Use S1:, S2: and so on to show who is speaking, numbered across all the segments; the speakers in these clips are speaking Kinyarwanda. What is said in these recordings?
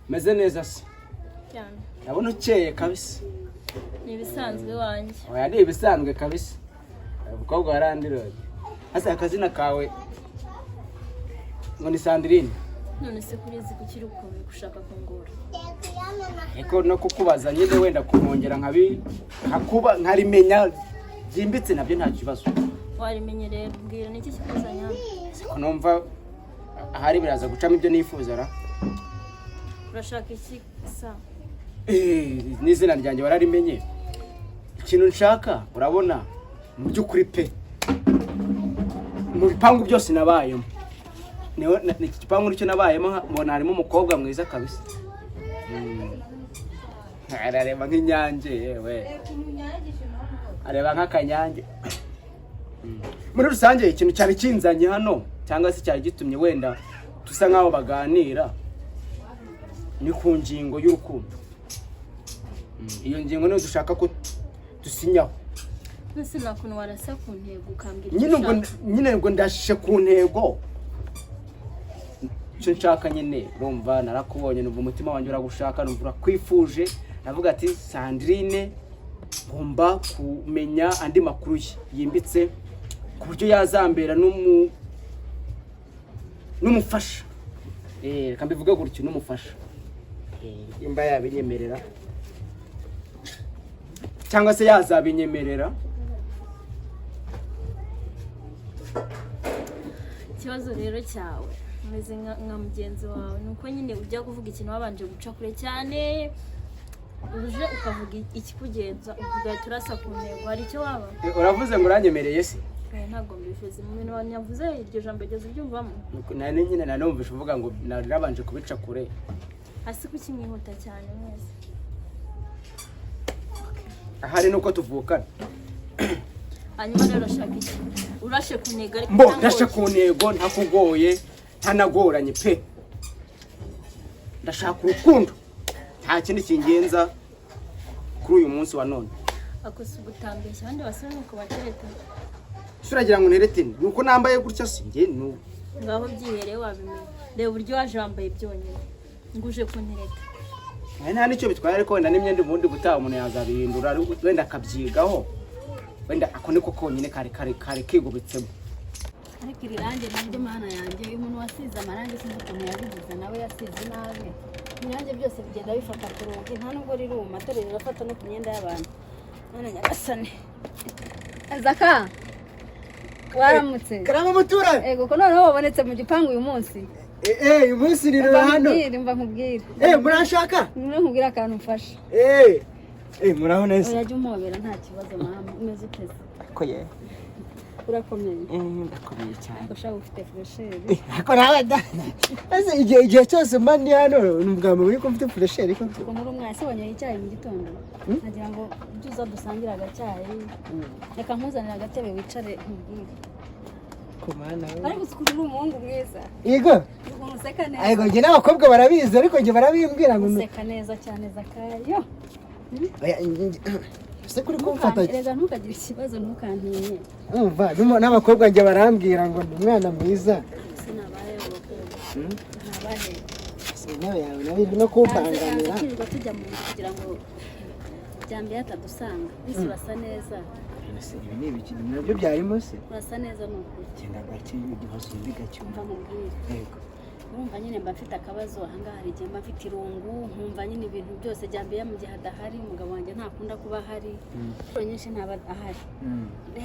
S1: meze neza se
S2: cyane.
S1: Ndabona ukeye kabisa.
S2: Ni ibisanzwe wanjye.
S1: Oya ni ibisanzwe kabisa. Ubukobwa warandirode. Hasa akazina kawe ngo ni Sandrine.
S2: None se kurizi kukiri ukomeye gushaka kungora.
S1: Eko no kukubaza nyine wenda kumongera hakuba nkarimenya byimbitse nabyo nta kibazo.
S2: Warimenyereye bwira niki kikuzanya?
S1: Siko numva ahari biraza gucamo ibyo nifuza ra.
S2: Urashaka iki sa?
S1: N'izina ryanjye wararimenye. Ikintu nshaka urabona mu byukuri pe. Mu bipangu byose nabayemo. Iki gipangu nicyo nabayemo mbona harimo umukobwa mwiza kabisa. Arareba nk'inyange yewe. Areba nk'akanyange. Muri rusange ikintu cyari kinzanye hano cyangwa se cyari gitumye wenda tusa nkaho baganira ni ku ngingo y'urukundo. Iyo ngingo niyo dushaka ko dusinyaho.
S2: Nese nakuntu warasa ku ntego ukambwira.
S1: Nyine ngo ndashishe ku ntego. Cyo nshaka nyine urumva narakubonye numva umutima wanjye uragushaka numva urakwifuje navuga ati Sandrine ngomba kumenya andi makuru yimbitse ku buryo yazambera n'umufasha. Reka mbivuge gutyo n'umufasha. Imba yabinyemerera cyangwa se yazabinyemerera.
S2: Ikibazo rero cyawe umeze nka mugenzi wawe nuko nyine ujya kuvuga ikintu wabanje guca kure cyane uje ukavuga ikikugenza uvuga turasa ku ntego hari icyo waba.
S1: Uravuze ngo uranyemereye se?
S2: Ntabwo mbivuze mu bintu wanyavuze iryo jambo rigeze ubyumvamo.
S1: Nane nyine nanumvisha uvuga ngo narabanje kubica kure.
S2: Hasi kuki mwihuta cyane mwese?
S1: Ahari nuko tuvukana.
S2: Hanyuma rero urashaka iki? Urashe ku ntego ariko
S1: mbo ndashe ku ntego ntakugoye ntanagoranye pe. Ndashaka urukundo. Nta kindi kingenza kuri uyu munsi wa none.
S2: Akoze ubutambeshya abandi basore nuko batereta.
S1: Suragira ngo nerete nuko nambaye gutya se nge nu.
S2: Ngaho byihereye wabimenye. Reba uburyo waje wambaye byonyine. Nguje ku ntereta.
S1: Nta nicyo bitwaye ariko wenda n'imyenda ubundi gutaha umuntu yazabihindura wenda akabyigaho. Wenda ako niko konyine kare kigubitsemo.
S2: Ariko irange nabyo mana yanjye uyu muntu wasize amarange sinzi ukuntu yabigize nawe yasize nabi. Irange byose bigenda bifata ku rugi nta nubwo riruma atari rirafata no ku myenda y'abantu. None nyagasane. Azaka waramutse.
S3: Karama mutura.
S2: Ego ko noneho wabonetse mu gipangu uyu munsi.
S3: Uyu munsi ni hano.
S2: Mba nkubwira.
S3: Murashaka?
S2: Nkubwira akantu mfasha.
S3: Muraho neza.
S2: Urajya umobera nta kibazo mama umeze uteze.
S1: Ko ye.
S2: Urakomeye.
S1: Ndakomeye cyane.
S2: Ushaka ufite freshere.
S3: Ako nawe da. Ese igihe cyose mba ndi hano numva muri ko mfite freshere ko.
S2: Ko muri umwase wanyoye icyayi mu gitondo. Nagira ngo uza dusangira agacyayi. Reka nkuzanira agatebe wicare nkubwire.
S3: Komana we.
S2: Ariko usikurira umuhungu mwiza.
S3: Yego.
S2: Umuseka neza.
S3: Ayego nge n'abakobwa barabizi ariko nge barabimbwira ngo
S2: umuseka neza cyane Zakayo.
S3: Se kuri kumfata.
S2: Rega ntukagire ikibazo ntukantinye.
S3: Umva n'abakobwa nge barambwira ngo ndi umwana mwiza.
S2: Sinabaye ubukwe. Nabahe.
S3: Nawe yawe nawe no kumpanganira.
S2: Tujya mu kugira ngo byambiye atadusanga. Bisi basa neza.
S3: Ni ibiki nabyo byarimo se?
S2: Basa neza nuko.
S3: Genda gake igihozo bigacyumva
S2: mubwire.
S3: Yego.
S2: Urumva nyine mba mfite akabazo ahangaha hari igihe mba mfite irungu nkumva nyine ibintu byose byambiye mu gihe adahari umugabo wanjye ntakunda kuba ahari nyinshi ntaba ahari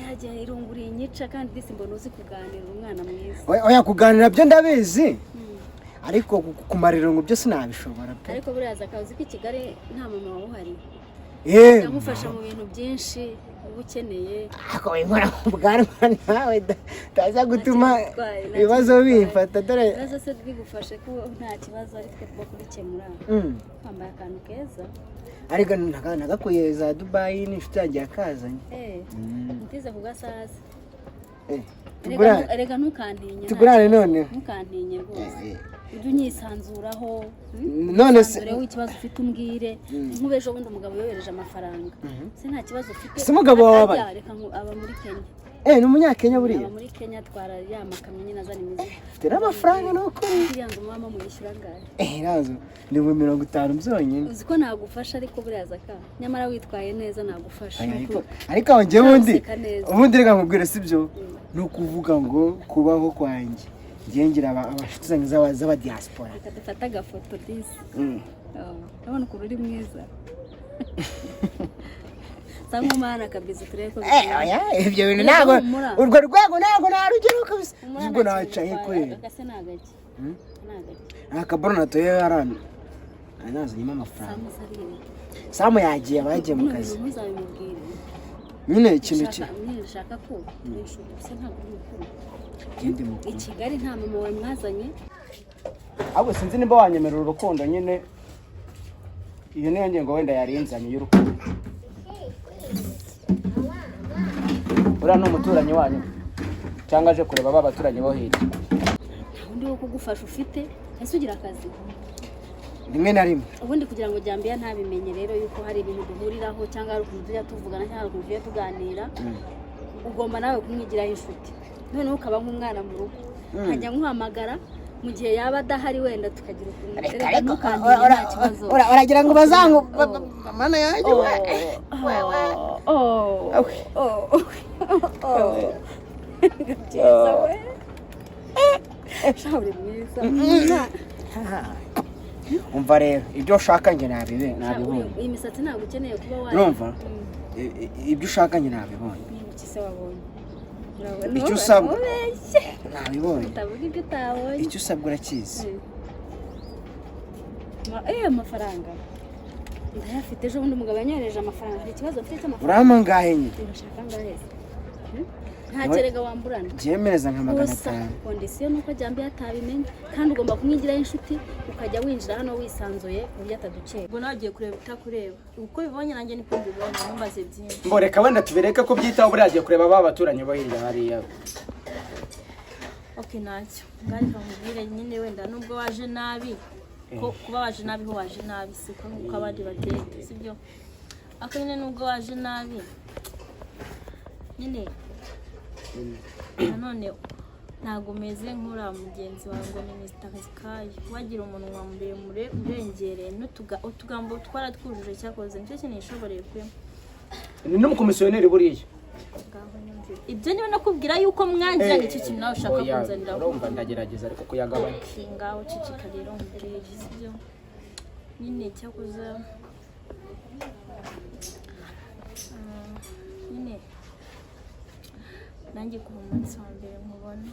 S2: yagiye irungu rinyica kandi disi mbona uzi kuganira umwana mwiza
S3: oya kuganira byo ndabizi ariko kumarira ngo byose nabishobora pe
S2: ariko buriya Zakazi ko i Kigali nta mama wawe uhari yamufasha mu bintu byinshi ubukeneye
S3: ako inkora ubwanwa nawe taza gutuma ibibazo bifata dore
S2: ibibazo se bigufashe ko nta kibazo ari twe bwo kubikemura kwambaye akantu keza
S3: ariko nagakuye za Dubai n'inshuti yanjye yakazanye
S2: ntize kugasasa
S3: tugurane
S2: rega ntukantinye
S3: tugurane none
S2: ntukantinye rwose ujye unyisanzuraho
S3: none se
S2: rero ikibazo ufite umbwire nk'ubejo bundi umugabo yohereje amafaranga se nta kibazo ufite
S3: se umugabo wawe
S2: reka aba muri Kenya
S3: ni umunyakenya buriya
S2: muri Kenya atwara ya makamyo nyine azana imizigo
S3: tera amafaranga no kuri
S2: yanzu mama muyishyura ngahe
S3: razo ni 50 byonyine
S2: uzi ko nagufasha ariko buriya zaka nyamara witwaye neza nagufasha
S3: ariko wanje ubundi reka nkubwire sibyo no kuvuga ngo kubaho kwanjye ngira abashuti zanjye z'aba diaspora
S2: dufata agafoto disi urabona ukuntu uri mwiza Sangu mana kabisa tureko
S3: ibyo bintu ntago urwo rwego ntago narugero kabisa ubwo nacaye kwe
S2: akase nagaki
S3: akaboro natoye yarana anaza nyuma amafaranga Samu yagiye bagiye mu kazi nyine ikintu
S2: nshaka ko nishuka ntabwo ndi mukuru i Kigali nta mama wawe mwazanye
S1: abo sinzi nimba wanyemerera urukundo nyine iyo niyo ngengo wenda yarinzanye y'urukundo ura no muturanyi wanyu cyangwa aje kureba abaturanyi bo hirya
S2: undi wo kugufasha ufite ese ugira akazi
S3: rimwe na rimwe
S2: ubundi kugira ngo Jambiya ntabimenye rero yuko hari ibintu duhuriraho cyangwa ari ukuntu tujya tuvugana cyangwa ukuntu tujya tuganira ugomba nawe kumwigiraho inshuti noneho ukaba nk'umwana mu rugo nkajya nkuhamagara mu gihe yaba adahari wenda tukagira ukuntu nta kibazo
S3: uragira ngo bazangu mana yanjye
S2: shauri mwiza
S3: umva rero ibyo ushaka njye nabibonye
S2: iyi misatsi ntabwo ukeneye kuba wayo
S3: urumva ibyo ushaka njye nabibonye
S2: ikise wabonye
S3: icyo usabwa nabibonye
S2: utavuga ibyo utabonye
S3: icyo usabwa urakizi
S2: amafaranga ndayafite ejo bundi umugabo yanyohereje amafaranga hari ikibazo mfite cy'amafaranga
S3: urama ngahe nyine
S2: urashaka ngahe nta kerega wamburana
S3: byemereza nka 500
S2: kondisiyo nuko Jambiya atabimenye kandi ugomba kumwigiraho inshuti ukajya winjira hano wisanzuye ku buryo atadukeka ubwo nagiye kureba utakureba uko bibonye nanjye niko mbibonye numbaze byinshi
S1: mboreka wenda tubereka ko byitaho buri agiye kureba abaturanyi bo hirya hariya
S4: okay nacyo ngari bamubwire nyine wenda nubwo waje nabi ko kuba waje nabi ho waje nabi siko nkuko abandi bagenda sibyo akanyine nubwo waje nabi nyine none ntago meze nkura mugenzi wawe ngo ni Mr. Kazikayi wagira umunwa muremure urengereye n'utugambo twaratwujuje cyakoze nicyo kintu nishoboreye kwe
S1: ni n'umukomisiyoneri buriya
S4: ibyo niba nakubwira yuko mwangira nicyo kintu nawe ushaka kunzanira
S1: urumva ndagerageza ariko kuyagabanya
S4: ngaho cicika rero umubyeyi sibyo nyine cyakoze nyine nanjye ku munsi wa mbere mubona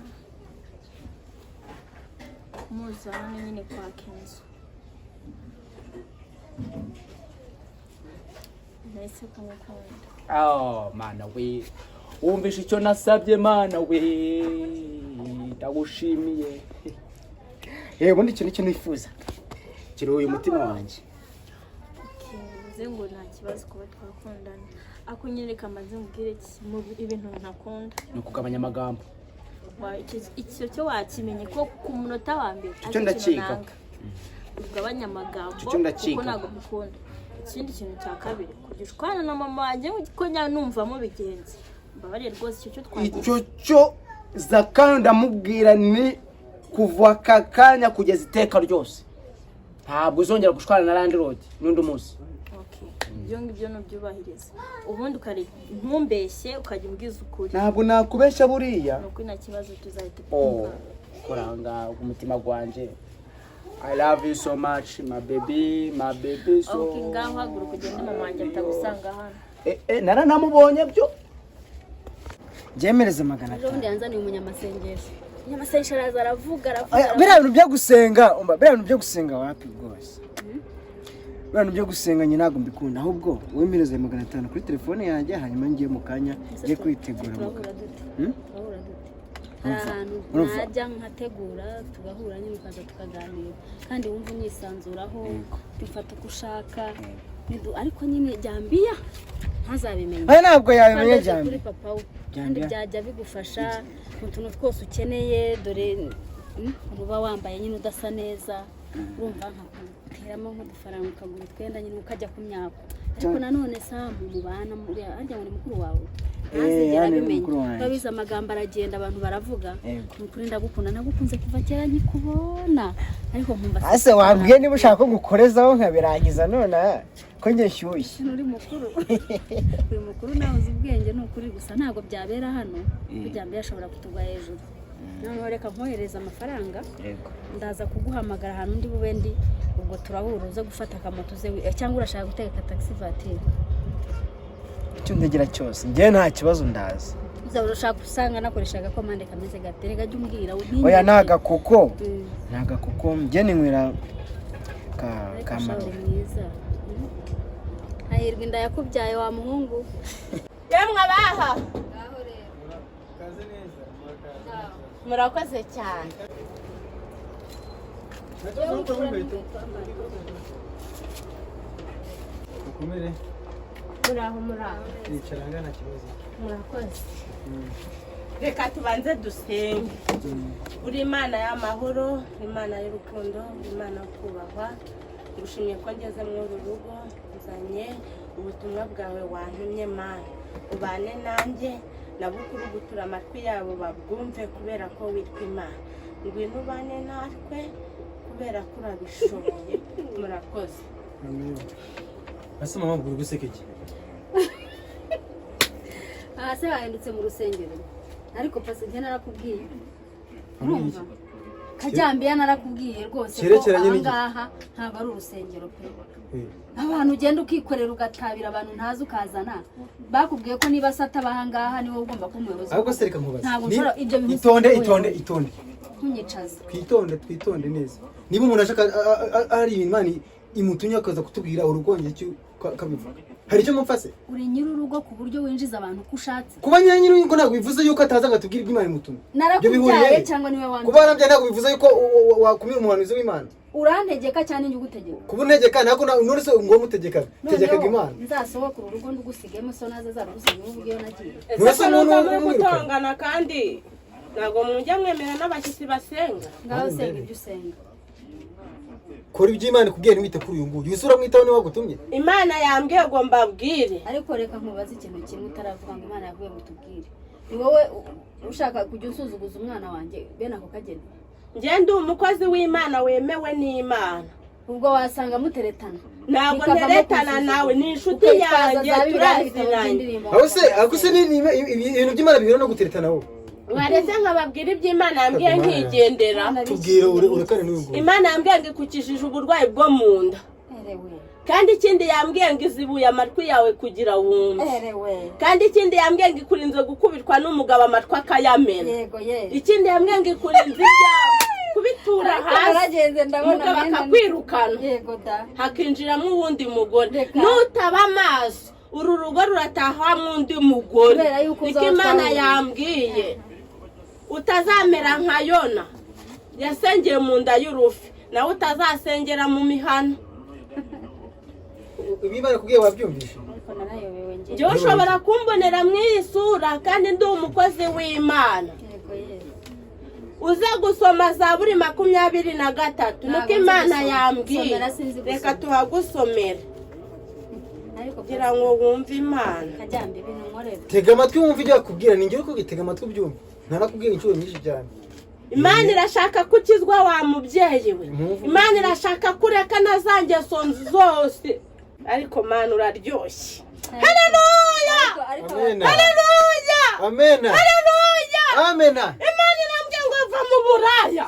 S4: muzana nyine kwa Kenzo nahise kumukunda
S1: mana we wumvishe icyo nasabye mana we ndagushimiye ubundi ikintu nifuza kiri uyu mutima wanjye
S4: bivuze ngo nta kibazo kuba twakundana akunyereka amaze mbwire ibintu ntakunda
S1: ni ukugabanya amagambo
S4: icyo cyo wakimenye ko ku munota wa mbere
S1: icyo ndacika
S4: ugabanya amagambo
S1: icyo ndacika
S4: kuko ntabwo mukunda ikindi kintu cya kabiri kujya ushwana na mama wanjye ko numvamo bigenze mbabariye rwose
S1: icyo cyo Zaka ndamubwira ni kuva aka kanya kugeza iteka ryose ntabwo uzongera gushwana na landlord n'undi munsi
S4: ibyo ngibyo nubyubahiriza ubundi ukari ntumbeshye ukajya umbwiza ukuri
S1: ntabwo nakubeshya buriya
S4: nuko nta kibazo tuzahita
S1: kuranga umutima gwanje I love you so much my baby so
S4: ngaho haguruka ugende mama wanjye atagusanga hano
S1: naranamubonye byo
S3: byemereze 500
S2: ubundi yanzaniye umunyamasengesho umunyamasengesho araza aravuga
S3: biriya bintu byo gusenga wapi rwose bano byo gusenga nyine ntabwo mbikunda ahubwo wemereze 500 kuri telefone yanjye hanyuma ngiye mu kanya ngiye kwitegura
S2: ahantu najya nkategura tugahura nyine ukaza tukaganira kandi wumva unyisanzuraho bifata uko ushaka ariko nyine Jambiya ntazabimenye
S3: ntabwo yabimenye Jambiya
S2: kuri papa we kandi byajya bigufasha mu tuntu twose ukeneye dore uba wambaye nyine udasa neza urumva nkakuteramo nk'udufaranga ukagura utwenda nyine ukajya ku myaka ariko nanone Samu mubana harya muri mukuru wawe ntazigera
S3: yani
S2: abimenya
S3: mukuru wanjye.
S2: babize amagambo aragenda abantu baravuga
S3: Yego.
S2: ni ukuri ndagukunda nagukunze kuva kera nkikubona ariko nkumva
S3: ase wambwiye niba ushaka ko ngukorezaho nkabirangiza none ko njye nshyushye
S2: uri mukuru uri mukuru nawe uzi ubwenge ni ukuri gusa ntabwo byabera hano kujya mbere ashobora kutugwa hejuru noneho reka nkohereza amafaranga
S3: yego
S2: ndaza kuguhamagara ahantu ndi bube ndi ubwo turahura uze gufata akamoto uze cyangwa urashaka guteka taxi voiture
S3: icyo ndegera cyose njye nta kibazo ndazi
S2: uza urashaka usanga nakoreshaga komande kameze gatere gajya umbwira
S3: oya naga kuko naga kuko njye ninywera
S2: kamaro mwiza ahirwa inda yakubyaye wa muhungu
S5: yemwe abaha murakoze cyane
S3: ukomere
S5: muraho
S3: yicara ngana kibazo
S5: murakoze reka tubanze dusenge uri imana y'amahoro imana y'urukundo imana yo kubahwa ngushimye ko ngeze muri uru rugo nzanye ubutumwa bwawe wantumye mana ubane nanjye nabukuru gutura amatwi yabo babwumve kubera ko witwa imana ngwino ubane natwe kubera ko urabishoboye murakoze
S3: ase mama buri guseka iki
S2: aha se bahindutse mu rusengero ariko pasi njye narakubwiye urumva kajyambiya narakubwiye rwose ko ahangaha ntabwo ari urusengero pe abantu ugenda ukikorera ugatabira abantu ntazi ukazana bakubwiye ko niba sata bahangaha niwe ugomba kuba umuyobozi
S3: ahubwo se reka nkubaze
S2: ntabwo nshobora ibyo bintu
S3: itonde
S2: ntunyicaze
S3: twitonde neza niba umuntu ashaka ari imana imutumye akaza kutubwira urugonge cyo kabivuga hari icyo mupfase
S2: uri nyiri urugo ku buryo winjiza abantu uko ushatse
S3: kuba nyiri urugo ntabwo bivuze yuko ataza agatubwira ibyo imana imutumye
S2: narakubyaye cyangwa niwe wambye
S3: kuba warabyaye ntabwo bivuze yuko wakumira umuhanuzi w'imana
S2: urantegeka cyane njye ugutegeka
S3: kuba untegeka ntabwo none se ngo mutegekaga tegekaga imana
S2: nzasohoka uru rugo ndugusigemo so naze zarugusiga uvuga iyo nagiye
S5: ese nubwo muri gutongana kandi ntabwo mujya mwemera n'abashyitsi basenga
S2: ngaho senga ibyo usenga
S3: kora iby'imana kubwira ntiwite kuri uyu nguyu usura mwitaho niwe wagutumye
S5: imana yambwiye ngo mbabwire
S2: ariko reka nkubaze ikintu kimwe utaravuga ngo imana yavuye ngo tubwire ni wowe ushaka kujya usuzuguza umwana wanjye bene ako kageni
S5: njye ndi umukozi w'imana wemewe n'imana
S2: ubwo wasanga muteretana
S5: ntabwo nteretana nawe ni inshuti yanjye turazinanye
S3: aho se ibintu by'imana bihura no guteretana wowe
S5: waretse nkababwira iby'imana yambwiye nkigendera
S3: tubwire urekane n'uyu nguyu
S5: imana yambwiye ngo ikukijije uburwayi bwo mu nda kandi ikindi yambwiye ngo izibuye amatwi yawe kugira wumve kandi ikindi yambwiye ngo ikurinze gukubitwa n'umugabo amatwi akayamena ikindi yambwiye ngo ikurinze ibyawe kubitura hasi umugabo akakwirukana hakinjiramo uwundi mugore nutaba amaso uru rugo ruratahamo undi mugore niko imana yambwiye utazamera nka Yona yasengeye mu nda y'urufi nawe utazasengera mu mihano
S3: ibimana kubwiye wabyumvishe
S5: njyewe ushobora kumbonera mu isura kandi ndi umukozi w'imana uze gusoma Zaburi 23 niko imana yambwiye reka tuhagusomera kugira ngo wumve imana
S3: tega amatwi wumve ibyo bakubwira ni njyewe kugitega amatwi ubyumve ntarakubwira inshuro nyinshi cyane
S5: imana irashaka ko ukizwa wa mubyeyi we imana irashaka kureka na za ngeso zose ariko mana uraryoshye haleluya haleluya
S3: amena
S5: haleluya
S3: amena
S5: imana irambwiye ngo va mu buraya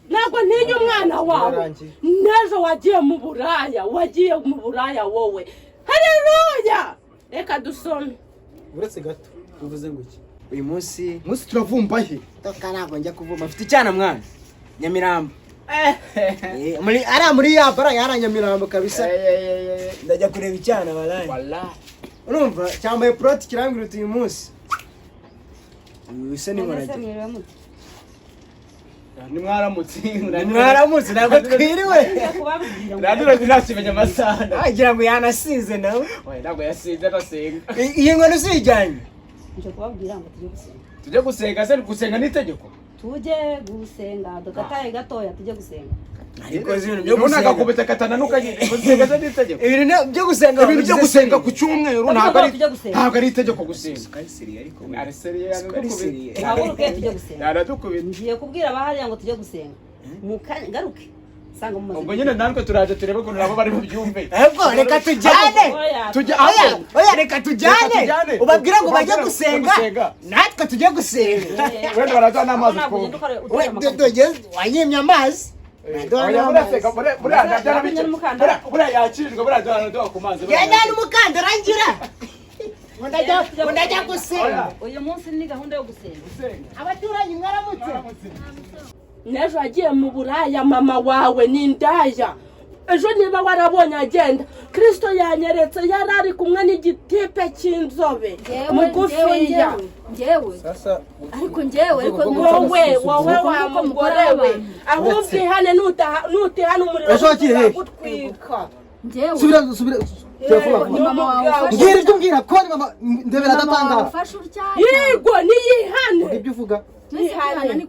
S5: ntabwo ntinya umwana wawe n'ejo wagiye mu buraya wowe haleluya reka dusome
S3: uretse gato uvuze ngo iki uyu munsi turavumba he toka ntabwo njya kuvuma afite icyana mwana Nyamirambo muri ya bara yara Nyamirambo kabisa ndajya kureba icyana wallahi urumva cyambaye proti kirambira uyu munsi use ni mwana nimwaramutse ntabwo twiriwe
S1: radura zinashimenya amasana
S3: agira ngo yanasize nawe
S1: ntabwo yasize nasenga
S3: iyi ngono usijyanye
S2: nje kubabwira ngo
S1: tujye gusenga se gusenga n'itegeko
S2: tujye gusenga dogataye gatoya tujye gusenga
S3: ariko zino byo
S1: umuntu agakubita katananuka gusenga n'itegeko.
S3: ibintu byo gusenga
S1: Ibintu byo gusenga ku cyumweru ntabwo ari itegeko gusenga.
S3: kariseri ariko
S1: Ari seriye
S6: haguruke tujye gusenga.
S1: yaradukubita.
S6: Ngiye kubwira abahariya ngo tujye gusenga. Ngaruke. Sanga mu
S1: Ubwo nyine natwe turaje turebe ko nabo bari mu byumve.
S3: ahubwo reka tujyane oya reka tujyane ubabwira ngo bajye gusenga natwe tujye gusenga
S1: wenda barazana amazi ko.
S3: wanyimye amazi
S1: buriya yakirirwa buriya duhana ku mazi.
S3: yajyana umukandara ngira ndajya gusenga.
S6: uyu munsi ni gahunda yo gusenga.
S3: abaturanyi mwaramutse.
S5: n'ejo agiye mu buraya mama wawe ni indaya. ejo niba warabonye agenda Kristo yanyeretse yari ari kumwe n'igitipe cy'inzobe mugufiya.
S2: ariko njyewe
S5: wowe wa mugore we ahubwo ihane nutihana umuriro uzagutwika.
S3: subira mbwira ibyo umbwira ko ni mama ndebera adatanga
S5: yego niyihane
S3: ibyo uvuga
S5: ihane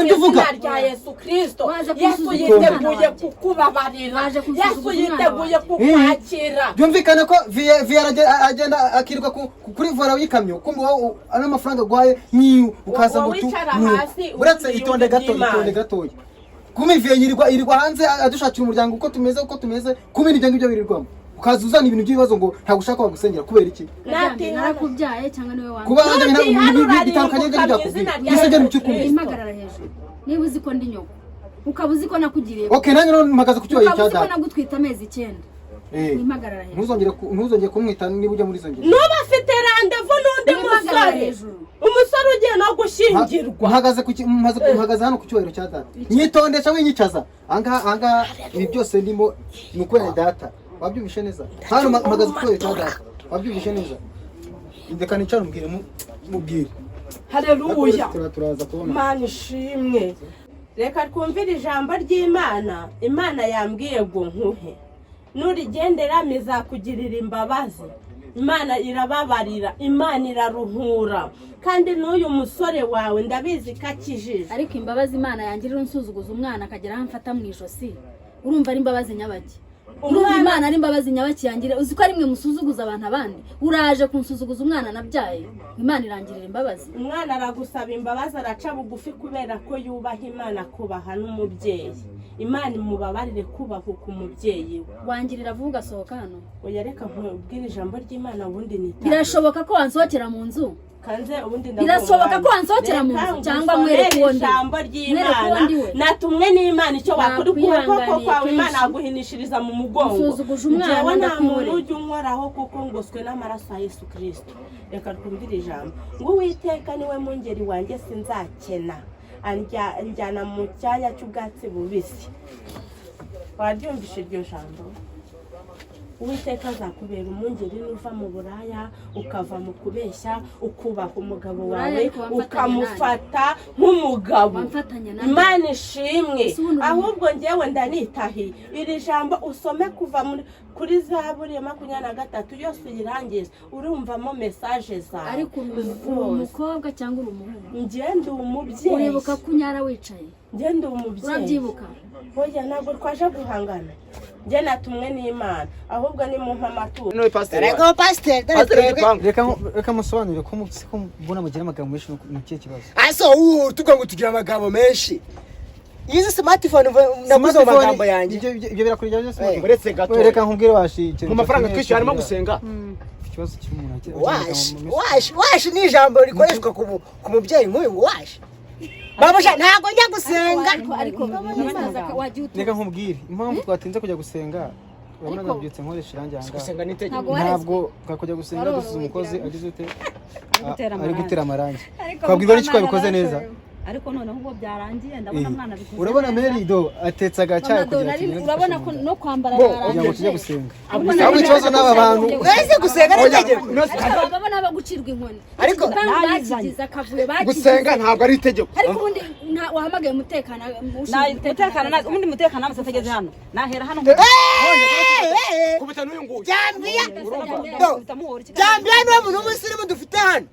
S5: izina rya Yesu Kristo. Yesu yiteguye kukubabarira, Yesu yiteguye kukwakira.
S3: byumvikane ko viya agenda akiruka kuri vora y'ikamyo kumbe wowe ari amafaranga gwaye ni ukaza ngo uretse itonde gatoya kumbe viya yirirwa hanze adushakira umuryango uko tumeze kumbe ibyo ngibyo birirwamo ukaza uzana ibintu by'ibibazo ngo ntagushaka wagusengera kubera iki
S2: narakubyaye cyangwa niwe wanjye
S3: kuba bitandukanye n'ibyo byakubwira gisegera mu cyukumbi
S2: impagarara hejuru niba uzi ko ndi nyoko ukaba uzi ko nakugiriye
S3: okay nanjye no mpagaze ku cyubaye
S2: ukaba uzi ko
S3: cyada
S2: nagutwita amezi 9 impagarara hejuru
S3: ntuzongere kumwita niba ujya muri zo ngiro
S5: nuba afite randevu n'undi umusore ugiye no gushyingirwa.
S3: mpagaze hano ku cyubahiro cya data nyitondesha winyicaza anga ibi byose ndimo ni ukwera data wabyumvishe neza hano mpagaze ku cyubahiro cya data wabyumvishe neza ndeka nicara mubwire
S5: haleluya
S3: turaza kubona
S5: Imana ishimwe. Reka twumvire ijambo ry'Imana. Imana yambwiye ngo nkuhe nurigendera mizakugirira imbabazi. Imana irababarira, Imana iraruhura. Kandi n'uyu musore wawe ndabizi ko akijije.
S2: ariko imbabazi Imana yangirira unsuzuguza umwana akagera aho amfata mu ijosi urumva ari imbabazi nyabaki. urumva Imana ari imbabazi nyabaki yangire uzi ko ari mwe musuzuguza abantu abandi uraje kunsuzuguza umwana nabyaye. Imana irangirira imbabazi.
S5: Umwana aragusaba imbabazi araca bugufi kubera ko yubaha Imana kubaha n'umubyeyi. Imana imubabarire kubaha ku mubyeyi we.
S2: wangirira vuga asohoka hano
S5: Oya reka nkubwire ijambo ry'Imana ubundi nita.
S2: birashoboka ko wansohokera mu nzu
S5: Kanze ubundi
S2: birashoboka ko wansohokera mu nzu cyangwa mwereke undi
S5: ijambo ry'Imana natumwe n'Imana icyo wakuri kuko kwawe Imana aguhinishiriza mu mugongo.
S2: usuzuguje umwana
S5: ndakumure ujye unkoraho kuko ngoswe n'amaraso ya Yesu Kristo. Reka twumvire ijambo ngo Uwiteka niwe mungeri wanjye sinzakena anjyana mu cyanya cy'ubwatsi bubisi. Waryumvishe iryo jambo? Uwiteka azakubera umungeri nuva mu buraya ukava mu kubeshya ukubaha umugabo wawe ukamufata nk'umugabo. Imana ishimwe. Ahubwo njyewe ndanitahi iri jambo usome kuva kuri Zaburi ya 23 yose uyirangiza urumvamo message zawe.
S2: ariko umukobwa cyangwa umuhungu
S5: ngende umubyeyi
S2: uribuka kunyara wicaye
S5: ngende umubyeyi
S2: urabyibuka
S5: hoya ntabwo twaje guhangana njye natumwe n'Imana ahubwo ni mu mpamaturo.
S1: No pastor.
S3: reka pastor
S7: reka musobanurire ko mbona mugira amagambo menshi mu kihe kibazo.
S3: aso tuvuga ngo tugira amagambo menshi izi smartphone nabuze amagambo yanjye
S7: ibyo birakurya byose
S1: uretse gato.
S7: reka nkubwire washi
S1: mu mafaranga twishyura harimo gusenga.
S7: ikibazo cy'umuntu
S3: washi ni ijambo rikoreshwa ku mubyeyi nk'uyu ngo washi babasha ntago njya gusenga
S2: ariko
S7: reka nkubwire impamvu twatinze kujya gusenga urabona nabyutse nkoresha irangi aha
S1: gusenga n'itegeko.
S7: ntabwo kakujya gusenga dusuze umukozi agize ute ari gutera amarangi twabwirwa n'iki twabikoze neza
S6: ariko noneho ubwo byarangiye ndabona mwana bikoze.
S7: urabona Merido atetse agacyayi kugira ngo
S2: urabona ko no kwambara
S7: kugira ngo tujye gusenga ahubwo ikibazo n'aba bantu
S3: wese gusenga n'itegeko
S2: babona bagucirwa inkoni
S3: ariko
S2: bakigiza akavuye
S1: gusenga ntabwo ari itegeko.
S2: ariko ubundi wahamagaye umutekano
S6: ubundi mutekano namase tageze hano nahera hano
S1: kubita n'uyu nguyu.
S3: Jambia niwe muntu w'umusirimu dufite hano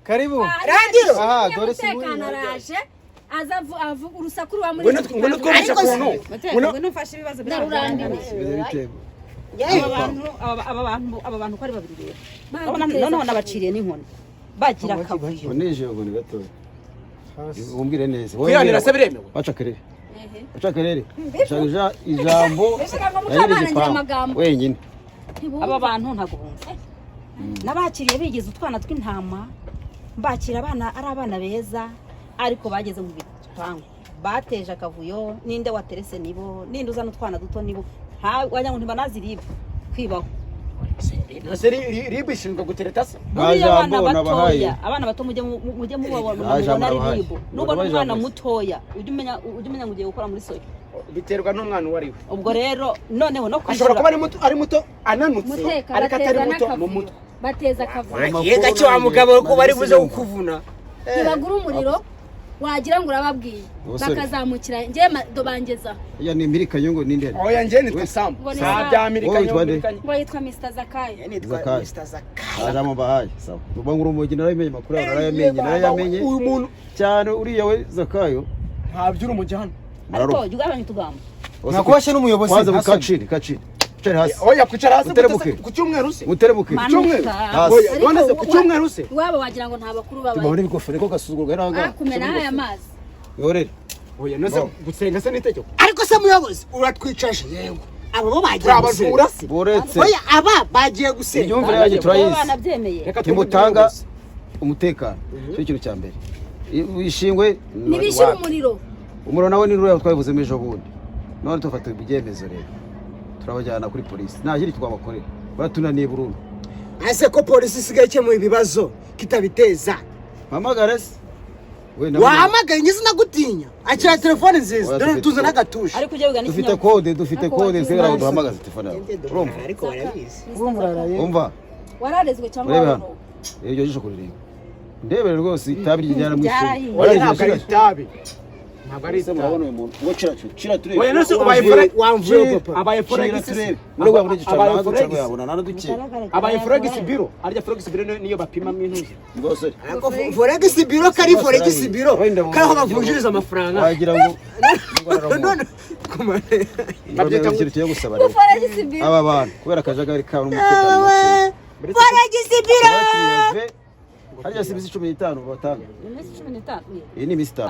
S7: karibu
S3: rangiro
S7: aha dore
S2: umutekano araje aza urusaku rwa muri
S1: ngo twumvisha kuntu
S6: ngo nufashe ibibazo
S2: ndarurambiwe
S6: aba bantu ko ari babiri rero noneho nabaciriye n'inkoni bagira akavuyo
S3: neje ngo ni gato umbwire neza
S1: kwihanira se biremewe
S3: aca kerere shaje ijambo wenyine
S6: aba bantu ntago bumva nabakiriye bigize utwana tw'intama mbakira abana ari abana beza ariko bageze mu bipangu bateje akavuyo ninde waterese nibo ninde uzana utwana duto nibo wajya ngo ntibanaziribe kwibaho
S1: ribu ishinzwe gutereta se
S6: abana bato mujye mubabona ribu nubona umwana mutoya ujye umenya ngo ugiye gukora muri soya
S1: biterwa n'umwana uwo ari we
S6: ubwo rero noneho no
S1: ashobora kuba ari muto ananutse ariko atari muto mu mutwe
S2: bateza akavuyo
S1: yega cyo wa mugabo ko bari buze kukuvuna
S2: ntibagura umuriro wagira ngo urababwiye bakazamukira njye dobangeza
S3: ya ni Amerika ngo ninde
S1: oya njye nitwa Sam bya Amerika
S2: ngo yitwa Mr. Zakai
S1: nitwa Mr. Zakai
S3: aramo bahaye sawa ubangura umugi naramenye makuru narayamenye
S1: uyu muntu
S3: cyane uriya we Zakayo
S1: ntabyura umujyana
S6: ariko ugabanye tugamba
S3: nakubashe n'umuyobozi kwaza bukaciri hasi
S1: oya kwicara hasi
S3: uterebuke
S1: ku cyumweru se
S3: uterebuke
S1: ku cyumweru oya none se ku cyumweru se
S2: waba wagira ngo nta bakuru babaye
S3: tubone bigofere ko gasuzugurwa yaranga
S2: kumena aya mazi
S3: yorere
S1: oya nose gusenga se nitegeko
S8: ariko se muyobozi uratwicaje yego abo bo bagiye
S1: abajura se
S3: boretse
S8: oya aba bagiye gusenga
S3: ibyumvire yaje turayizi
S6: banabyemeye
S3: kimutanga umutekano cyo kintu cya mbere wishingwe
S2: nibishira umuriro
S3: nawe ni ruriya twabivuzemo ejo bundi none tufata ibyemezo rero turabajyana kuri polisi nta kindi twabakorera baratunaniye burundu
S8: ase ko polisi isigaye ikemuye ibibazo kitabiteza
S3: mpamagara se
S8: wahamagaye ngize nagutinya akira telefone nziza dore tuza n'agatusha
S6: ariko ujye wigana
S3: dufite kode zera ngo duhamagaze telefone yawe urumva
S8: ariko barabizi
S3: umva
S2: wararezwe cyangwa
S3: hano iyo jisho kurireba ndebere rwose itabi ryijyana mu isi
S1: ntabwo ari itabi ntabwo ari itabi
S3: murabona uyu muntu ngo kira turebe
S1: oya nose ubaye fore
S8: wamvuye papa
S1: abaye fore
S3: turebe muri rwa muri gicaro nazo cyangwa yabona nana duke
S1: abaye forex biro arya forex biro niyo bapima mintuzi
S3: ngose
S8: ariko forex biro kari forex biro karaho bavunjiriza amafaranga
S3: wagira ngo
S8: none kumane
S3: babyita ngo tugiye gusaba rero aba bantu kubera akajagari ka n'umutekano
S8: forex biro
S3: harya si bisi 15 batanga
S6: imisi 15
S3: iyi ni imisi 5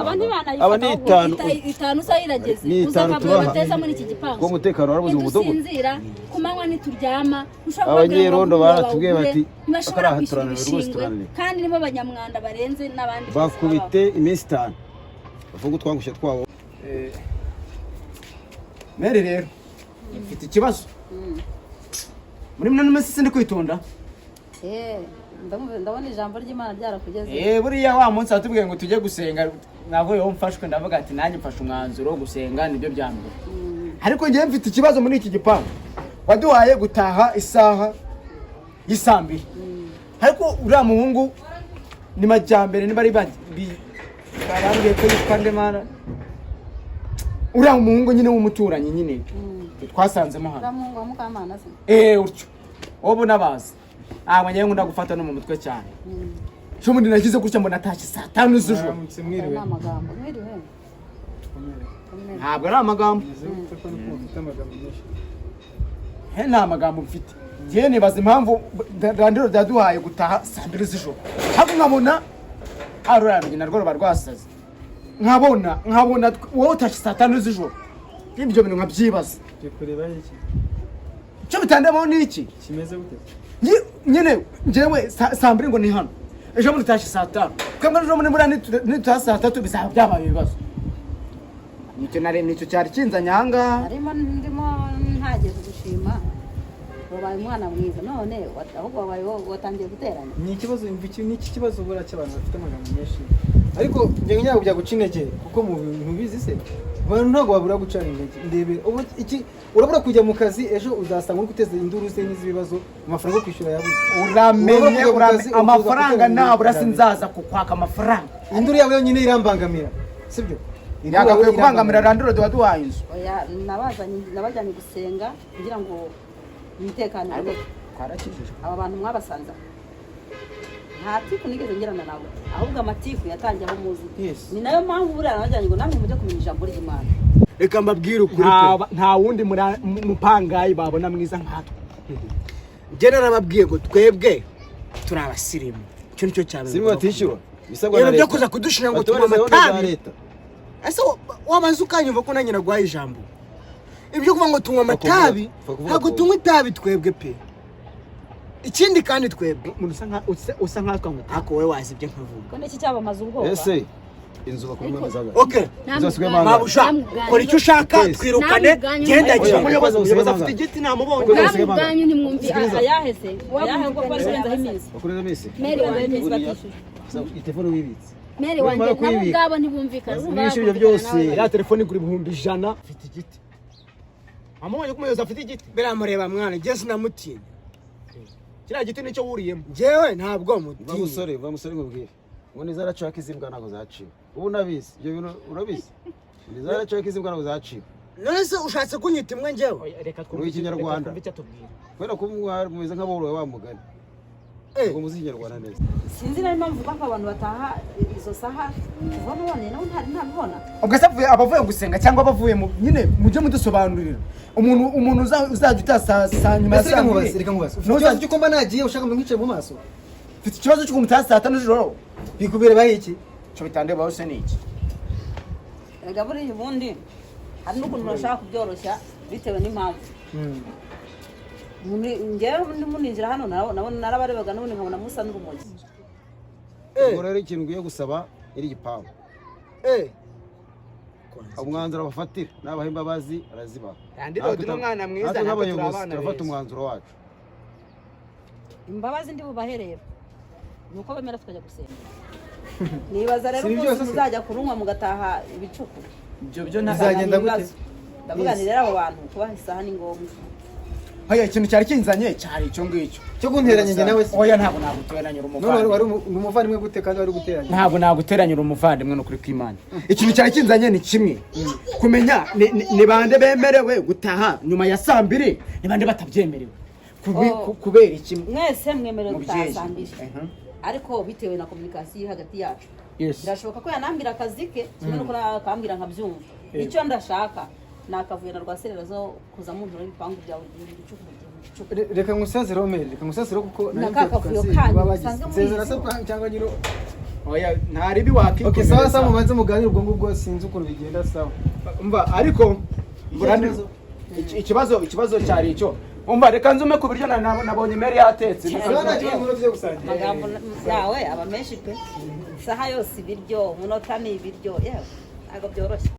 S6: aba
S3: ni 5
S2: itanu sayirageze uzakavuye bateza muri iki gipangu
S3: ko umutekano warabuze mu mudogo
S2: sinzira kumanywa nituryama
S3: abanyerondo baratubwiye bati
S2: akarahaturana rwose turanire kandi nibo banyamwanda barenze nabandi
S3: bakubite imisi 5 bavuga twangushe twabo
S1: mere rero mfite ikibazo muri mwe n'umese sindi kwitonda
S2: ndabona ijambo ry'Imana ryarakugeze
S1: buriya wa munsi atubwiye ngo tujye gusenga navuye ho mfashwe ndavuga ati nanjye mfashe umwanzuro wo gusenga nibyo byambere ariko ngiye mfite ikibazo muri iki gipangu waduhaye gutaha isaha y'isambiri ariko uriya muhungu ni majyambere niba ari barambwiye ko yitwa Ndemara uriya muhungu nyine w'umuturanyi nyine twasanzemo hano
S2: muhungu wa Mukamana se
S1: utyo wowe nabazi mwenye ngo ndagufata no mu mutwe cyane cyo mundi nagize gutya mbona atashye saa 5 z'ijoro
S2: mwiriwe amagambo mwiriwe
S1: ntabwo ari amagambo nta magambo mfite ngiye nibaza impamvu Randiro ryaduhaye gutaha saa 2 z'ijoro hako nkabona arurambye narwo ruba rwasaze nkabona wowe utashye saa 5 z'ijoro ibyo bintu nkabyibaza
S7: kureba iki
S1: cyo bitandemo niki
S7: kimeze gute
S1: nyine njyewe saa 2 ngo ni hano ejo muri tashi saa 5 kamwe ejo muri nitutaha saa 3 bizaba byabaye ibibazo nicyo cyari kinzanye ahangaha
S2: ndimo ntageze gushima wabaye umwana mwiza none ahubwo wabaye watangiye guterana
S7: ni ikibazo n'iki kibazo bura cy'abantu bafite amagambo menshi ariko njye nyago bya guca intege kuko mu bintu bizi se abantu ntabwo babura guca intege ndebe ubu iki urabura kujya mu kazi ejo uzasanga uri guteza induru se n'izibibazo amafaranga yo kwishyura yabuze
S1: uramenye amafaranga nabura sinzaza kukwaka amafaranga
S7: induru yawe yonyine irambangamira sibyo
S1: yagakwiye kubangamira Randiro duhaye inzu
S2: oya nabajyanye gusenga kugira ngo umutekano ube
S1: twarakijije
S2: aba bantu mwabasanza
S6: nta tifu nigeze ngirana nawe ahubwo amatifu yatangiye aho muzi
S3: Yes.
S6: ni nayo mpamvu buriya nabajyanye ngo namwe mujye kumenya ijambo ry'Imana.
S8: reka mbabwire ukuri
S1: nta wundi mupangayi babona mwiza nkatwe.
S8: njye narababwiye ngo twebwe turi abasirimu icyo nicyo cyane
S3: Sirimu batishyura bisabwa
S8: ibintu byo kuza kudushira ngo tunywe amatabi ese wamaze ukanyumva ko nanjye nagwaye ijambo ibyo kuvuga ngo tunywa amatabi ntabwo tunywa itabi twebwe pe ikindi kandi twebwe
S1: usa nkatwe ngo
S8: ako wowe wazi ibyo nkavuga
S6: ko n'iki cyabamaza ubwoba.
S3: ese inzu bakumwe mazaga
S8: okay mabusha kora icyo ushaka twirukane genda giye umuyobozi afite igiti namubonye
S2: namubwanyu ntimwumvi ayahese ayahe ko barenzaho iminsi
S3: bakureza misi
S2: meri wanjye iminsi batishyuje
S3: telefone wibitse
S2: meri wanjye nabo ubwabo ntibumvikana
S3: ubwinshi ibyo byose
S1: ya telefone igura ibihumbi 100 afite igiti amubonye ko umuyobozi afite igiti
S8: biramureba mwana njye sinamutinya
S1: kiriya giti nicyo wuriyemo
S8: njyewe ntabwo mutinya
S3: va musore ngubwire ngo nizaracaka izimbwa ntago zaciwe ubu nabizi ibyo bintu urabizi nizaracaka izimbwa ntago zaciwe
S8: none se ushatse kunyita imwe njyewe
S1: reka
S3: twumve ikinyarwanda
S1: icyo tubwira
S3: kubera ko mumeze nk'aborowe wa mugani ngo muzi ikinyarwanda neza
S6: sinzi nayo mpamvu ko abantu bataha izo saha kuva none nawe ntabibona.
S1: ubwo se abavuye gusenga cyangwa abavuye mu nyine mujye mudusobanurira umuntu uzajya utasa nyuma ya saa mbiri.
S3: reka nkubaze ufite icyo mba nagiye ushaka ngo nkwice mu maso
S1: mfite ikibazo cyo kumutasa saa 5 z'ijoro
S3: bikubere bahe iki
S1: cyo bitandeba hose ni iki
S6: Erega buriya ubundi hari n'ukuntu urashaka kubyoroshya bitewe n'impamvu. Njyewe muninjira hano narabarebaga n'ubundi nkabona musa n'urumogi.
S3: ubwo rero ikintu ngiye gusaba iri gipangu umwanzuro bafatira nabaha imbabazi arazibaha
S1: kandi rodi n'umwana mwiza
S3: n'abayobozi turafata umwanzuro wacu
S6: Imbabazi ndi bubahe rero nuko bemera tukajya gusenga. Nibaza rero umunsi muzajya kurunywa mugataha ibicuku
S1: ibyo
S3: bizagenda gute
S6: ndavuga ni rero abo bantu kubaha isaha ni ngombwa.
S1: Haya ikintu cyari kinzanye cyari icyo ngicyo
S3: cyo kunteranya njye nawe
S1: oya ntabwo naguteranya
S3: none wari umuvandimwe gute kandi wari guteranya
S1: ntabwo naguteranya umuvandimwe no kuri kw'Imana. Ikintu cyari kinzanye ni kimwe kumenya ni bande bemerewe gutaha nyuma ya saa 2 ni bande batabyemerewe kubera iki
S6: Mwese mwemerewe gutaha saa 2 ariko bitewe na communication hagati yacu. Birashoboka ko yanambira akazi ke kimwe nuko akambira nkabyumva icyo ndashaka nakavuye na rwaserera zo kuza mu ntoro y'ibipangu byawe igicuku.
S3: reka ngusazire omeri reka ngusazire kuko
S6: nakakavuyo kanyu
S3: sezera se cyangwa nyiro
S1: oya ntari bi wakiko
S3: okay sawa sawa mumaze muganira ubwo ngubwo sinzi ukuntu bigenda sawa
S1: umva ariko ikibazo cyari icyo umva reka nzume ku biryo nabonye meri yatetse
S6: magambo yawe aba menshi pe saha yose ibiryo umunota ni ibiryo yewe ntabwo byoroshye.